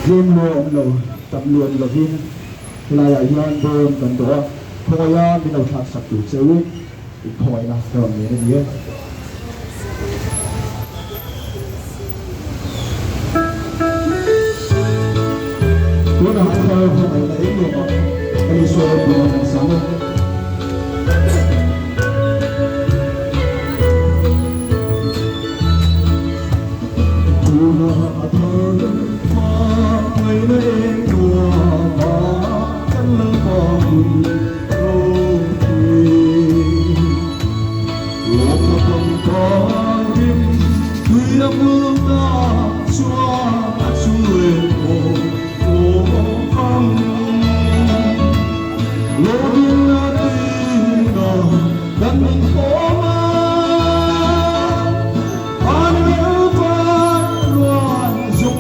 riêng mô ông lầu tập luyện là viên là yan đồn cần đó thôi yan đi đầu thạc sạch đủ chơi thôi là còn nhớ gì ấy tôi đã học thôi không phải là đến nhiều mà anh đi xuyên qua buồn sáng Hãy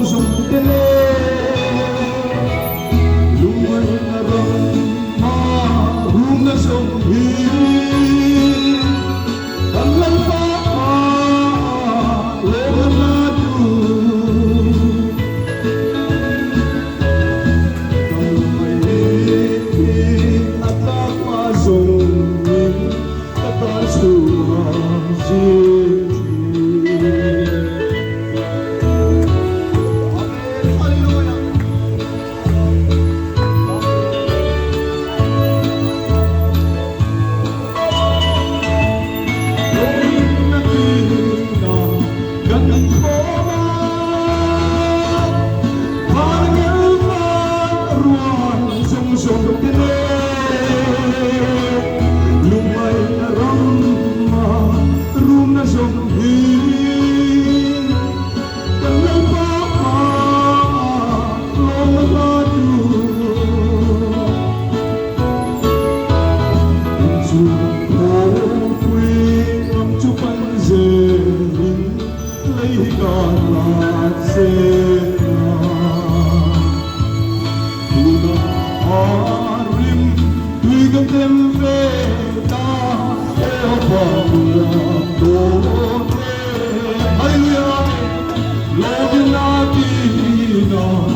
subscribe cho kênh Ghiền Mì Gõ để không bỏ lỡ những video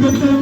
hấp dẫn